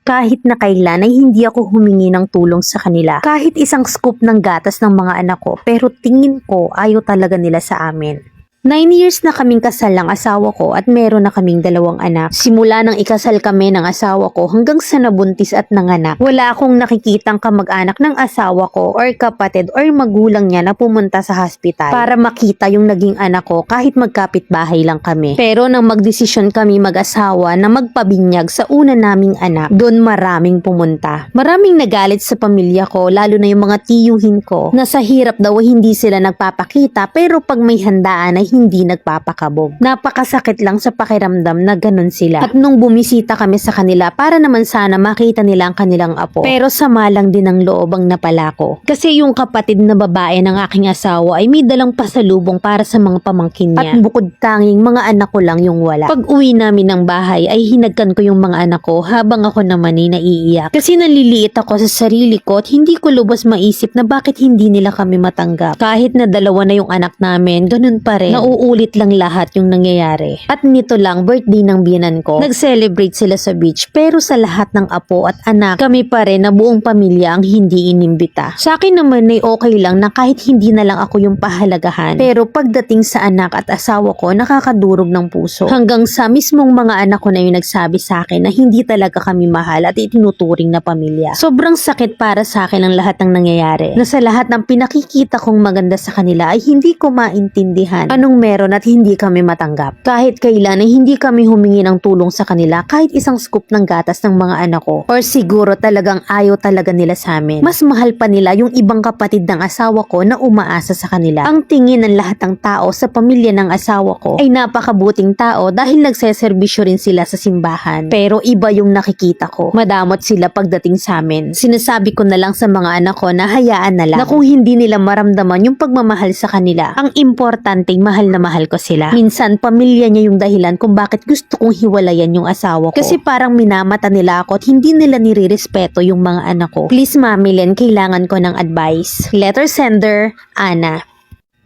Kahit na kailan ay hindi ako humingi ng tulong sa kanila. Kahit isang scoop ng gatas ng mga anak ko, pero tingin ko ayaw talaga nila sa amin. 9 years na kaming kasal ng asawa ko at meron na kaming 2 anak. Simula nang ikasal kami ng asawa ko hanggang sa nabuntis at nanganak, wala akong nakikitang kamag-anak ng asawa ko or kapatid or magulang niya na pumunta sa hospital para makita yung naging anak ko kahit magkapit-bahay lang kami. Pero nang magdesisyon kami mag-asawa na magpabinyag sa una naming anak, doon maraming pumunta. Maraming nagalit sa pamilya ko, lalo na yung mga tiyuhin ko, na sa hirap daw hindi sila nagpapakita pero pag may handaan ay hindi nagpapakabog. Napakasakit lang sa pakiramdam na ganun sila. At nung bumisita kami sa kanila para naman sana makita nila ang kanilang apo, pero sama lang din ang loob ang napala ko. Kasi yung kapatid na babae ng aking asawa ay may dalang pasalubong para sa mga pamangkin niya. At bukod tanging mga anak ko lang yung wala. Pag uwi namin ng bahay ay hinagkan ko yung mga anak ko habang ako naman ay naiiyak. Kasi naliliit ako sa sarili ko at hindi ko lubos maisip na bakit hindi nila kami matanggap. Kahit na 2 na yung anak namin, ganun pa rin. Nauulit lang lahat yung nangyayari. At nito lang, birthday ng biyenan ko, nag-celebrate sila sa beach, pero sa lahat ng apo at anak, kami pa rin na buong pamilya ang hindi inimbita. Sa akin naman ay okay lang na kahit hindi na lang ako yung pahalagahan, pero pagdating sa anak at asawa ko, nakakadurog ng puso. Hanggang sa mismong mga anak ko na yung nagsabi sa akin na hindi talaga kami mahal at itinuturing na pamilya. Sobrang sakit para sa akin ang lahat ng nangyayari, na sa lahat ng pinakikita kong maganda sa kanila ay hindi ko maintindihan anong meron at hindi kami matanggap. Kahit kailan ay hindi kami humingi ng tulong sa kanila kahit isang scoop ng gatas ng mga anak ko. Or siguro talagang ayaw talaga nila sa amin. Mas mahal pa nila yung ibang kapatid ng asawa ko na umaasa sa kanila. Ang tingin ng lahat ng tao sa pamilya ng asawa ko ay napakabuting tao dahil nagseserbisyo rin sila sa simbahan. Pero iba yung nakikita ko. Madamot sila pagdating sa amin. Sinasabi ko na lang sa mga anak ko na hayaan na lang, na kung hindi nila maramdaman yung pagmamahal sa kanila, ang importante mahal na mahal ko sila. Minsan, pamilya niya yung dahilan kung bakit gusto kong hiwalayan yung asawa ko. Kasi parang minamata nila ako at hindi nila nirirespeto yung mga anak ko. Please, Mami Len, kailangan ko ng advice. Letter sender, Ana.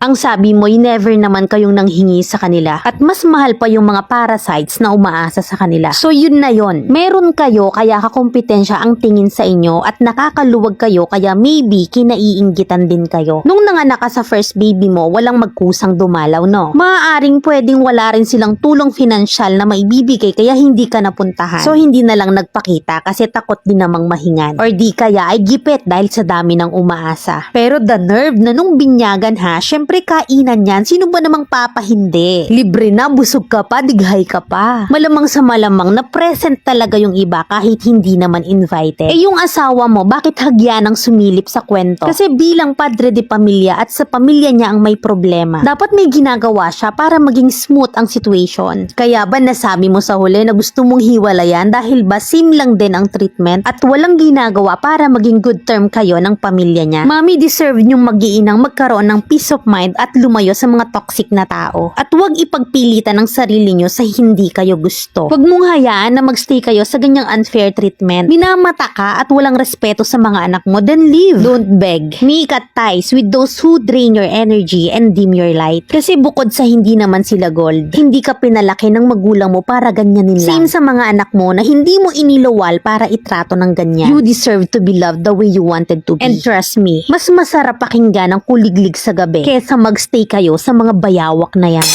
Ang sabi mo, never naman kayong nanghingi sa kanila at mas mahal pa yung mga parasites na umaasa sa kanila. So yun na yun. Meron kayo kaya kakompetensya ang tingin sa inyo at nakakaluwag kayo kaya maybe kinaiinggitan din kayo. Nung nanganak ka sa first baby mo, walang magkusang dumalaw, no? Maaaring pwedeng wala rin silang tulong financial na maibibigay kaya hindi ka napuntahan. So hindi na lang nagpakita kasi takot din namang mahingan. Or di kaya ay gipit dahil sa dami ng umaasa. Pero the nerve na nung binyagan ha, syempre kainan yan, sino ba namang papahindi? Libre na, busog ka pa, dighay ka pa. Malamang sa malamang na present talaga yung iba kahit hindi naman invited. Yung asawa mo, bakit hagyan ang sumilip sa kwento? Kasi bilang padre de pamilya at sa pamilya niya ang may problema, dapat may ginagawa siya para maging smooth ang situation. Kaya ba nasabi mo sa huli na gusto mong hiwalayan dahil ba same lang din ang treatment at walang ginagawa para maging good term kayo ng pamilya niya? Mami, deserve niyong mag-iinang magkaroon ng peace of mind at lumayo sa mga toxic na tao. At huwag ipagpilitan ang sarili nyo sa hindi kayo gusto. Huwag mong hayaan na magstay kayo sa ganyang unfair treatment. Minamata ka at walang respeto sa mga anak mo, then leave. Don't beg. Make ties with those who drain your energy and dim your light. Kasi bukod sa hindi naman sila gold, hindi ka pinalaki ng magulang mo para ganyanin lang. Same sa mga anak mo na hindi mo inilawal para itrato ng ganyan. You deserve to be loved the way you wanted to be. And trust me, mas masarap pakinggan ang kuliglig sa gabi kesa magstay kayo sa mga bayawak na yan.